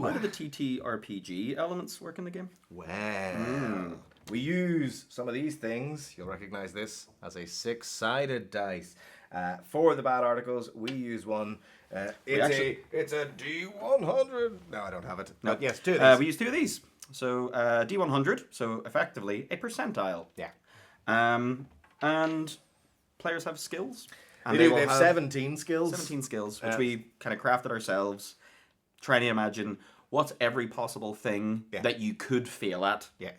How do the TTRPG elements work in the game? Well, we use some of these things. You'll recognize this as a 6-sided dice. For the bad articles, we use one. It's a D100. No, I don't have it. No. But yes, 2 of these. We use 2 of these. So D100, so effectively a percentile. Yeah. And players have skills. And They have 17 skills. 17 skills, which we kind of crafted ourselves, trying to imagine what's every possible thing that you could fail at. Yeah.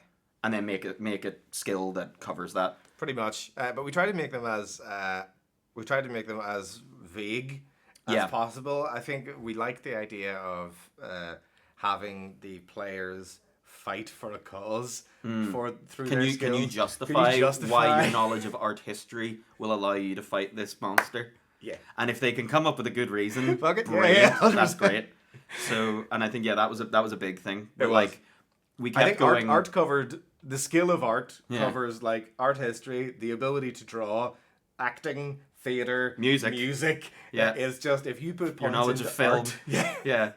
And then make a skill that covers that. Pretty much. But we try to make them as vague as possible. I think we like the idea of having the players fight for a cause through their skills. Can you justify why your knowledge of art history will allow you to fight this monster? Yeah. And if they can come up with a good reason, Fuck it. brilliant. Yeah. That's great. So, and I think that was a big thing. But we kept I think going. art covered the skill of art covers like art history, the ability to draw, acting, theater, music. Yeah. It's just if you put your points knowledge into of film. art, Yeah.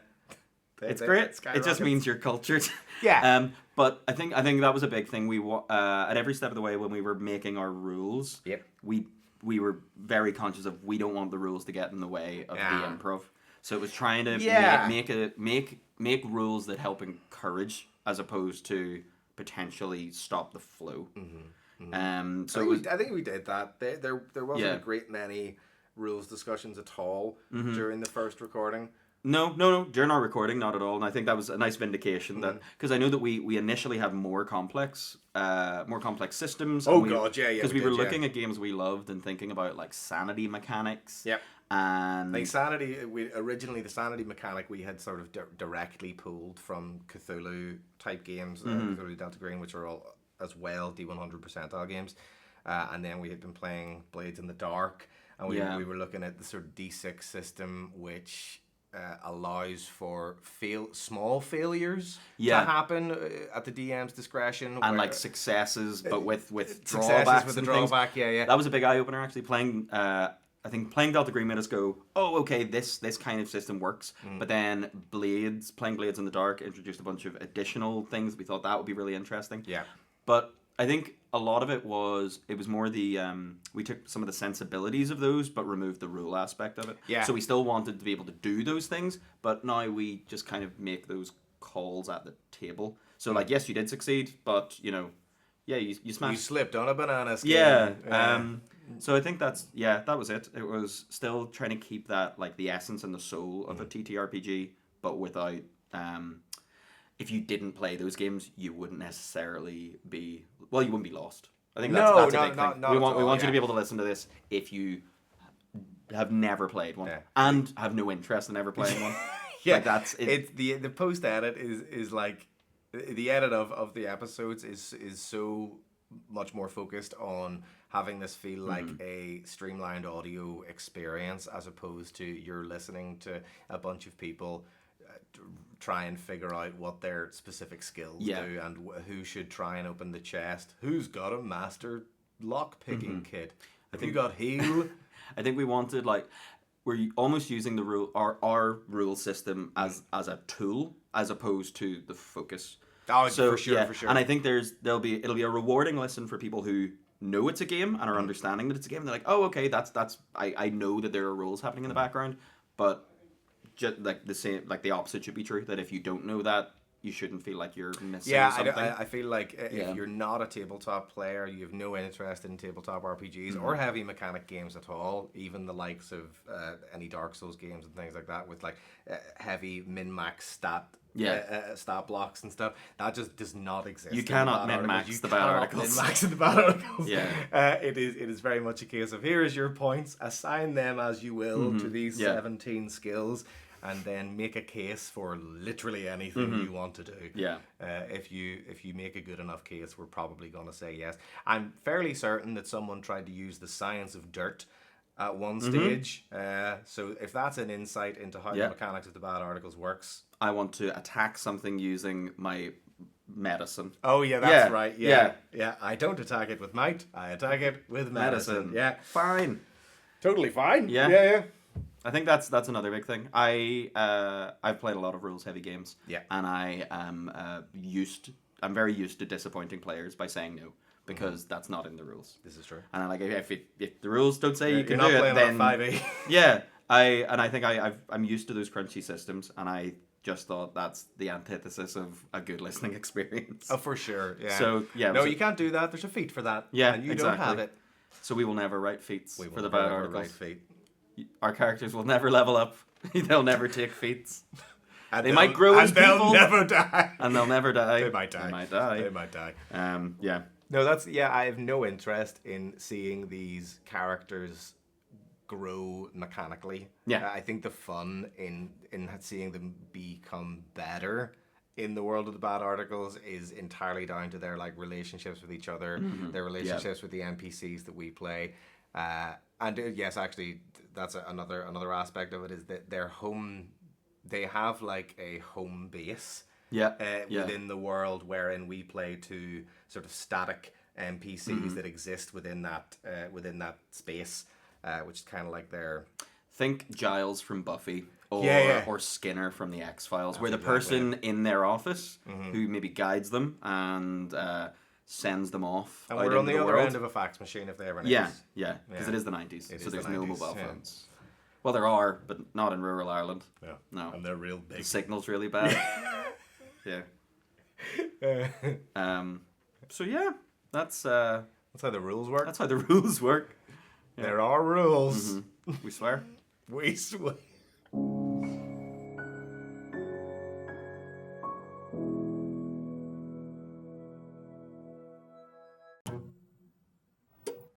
It's great. It just means you're cultured. Yeah. But I think that was a big thing. We at every step of the way when we were making our rules, we were very conscious of we don't want the rules to get in the way of the improv. So it was trying to make rules that help encourage as opposed to potentially stop the flow. I think we did that. There wasn't a great many rules discussions at all during the first recording. No. During our recording, not at all. And I think that was a nice vindication that because I know that we initially had more complex systems. Because we were looking at games we loved and thinking about like sanity mechanics. Yep. And like sanity, originally the sanity mechanic we had sort of directly pulled from Cthulhu type games, Cthulhu Delta Green, which are all as well D100 percentile games, and then we had been playing Blades in the Dark, and we were looking at the sort of D6 system, which allows for small failures to happen at the DM's discretion, and like successes, but with successes drawbacks with the and drawback. Things. Yeah. That was a big eye opener actually. I think playing Delta Green made us go, oh, okay, this kind of system works. But then playing Blades in the Dark introduced a bunch of additional things. We thought that would be really interesting. Yeah. But I think a lot of it was more the we took some of the sensibilities of those but removed the rule aspect of it. Yeah. So we still wanted to be able to do those things, but now we just kind of make those calls at the table. So like, yes, you did succeed, but you smashed. You slipped on a banana skin. Yeah. So I think that was it. It was still trying to keep that like the essence and the soul of a TTRPG, but without if you didn't play those games, you wouldn't necessarily you wouldn't be lost. I think that's a big thing. We want you to be able to listen to this if you have never played one and have no interest in ever playing one. Yeah, like that's it. It's the post edit is like the edit of the episodes is so much more focused on having this feel like a streamlined audio experience as opposed to you're listening to a bunch of people try and figure out what their specific skills do and who should try and open the chest, who's got a master lock picking kit, who got heal. I think we wanted we're almost using the our rule system as a tool as opposed to the focus. Oh, for sure. And I think it'll be a rewarding listen for people who know it's a game and are understanding that it's a game. And they're like, oh, okay, that's I know that there are rules happening in the background, but just like the opposite should be true. That if you don't know that, you shouldn't feel like you're missing something. I feel like if you're not a tabletop player, you have no interest in tabletop RPGs or heavy mechanic games at all, even the likes of any Dark Souls games and things like that with like heavy min-max stat blocks and stuff. That just does not exist. You cannot min-max the bad articles. Min-max the bad articles. Yeah. It is very much a case of here is your points, assign them as you will to these 17 skills, and then make a case for literally anything you want to do. Yeah. If you make a good enough case, we're probably going to say yes. I'm fairly certain that someone tried to use the science of dirt at one stage. So if that's an insight into how the mechanics of the bad articles works. I want to attack something using my medicine. Oh yeah, that's right. Yeah. I don't attack it with might. I attack it with medicine. Yeah. Fine. Totally fine. Yeah. I think that's another big thing. I've played a lot of rules heavy games. Yeah. And I am I'm very used to disappointing players by saying no because that's not in the rules. This is true. And I like if the rules don't say you can You're do not it, playing then on 5e. yeah. I think I'm used to those crunchy systems, and I just thought that's the antithesis of a good listening experience. Oh, for sure. Yeah. So yeah. No, you can't do that. There's a feat for that. Yeah, and you exactly. don't have it. So we will never write feats We will for the never bad ever articles. write feat. Our characters will never level up. They'll never take feats. And They might grow as they'll people. never die. And they'll never die. They might die. They might die. They might die. Yeah. No, I have no interest in seeing these characters grow mechanically. Yeah. I think the fun in seeing them become better in the world of the bad articles is entirely down to their like relationships with each other, their relationships with the NPCs that we play. Yes, actually, that's another aspect of it is that they have like a home base. Within the world wherein we play to sort of static NPCs that exist within that space, which is kind of like their... Think Giles from Buffy or Skinner from the X-Files, where the person in their office who maybe guides them and sends them off And out we're on into the other world. end of a fax machine if they ever need Yeah, us. because it is the 90s, so is there's the no 90s, mobile yeah. phones. Well, there are, but not in rural Ireland. Yeah. No. And they're real big. The signal's really bad. Yeah. So yeah, that's That's how the rules work. how the rules work. There are rules. We swear. We swear.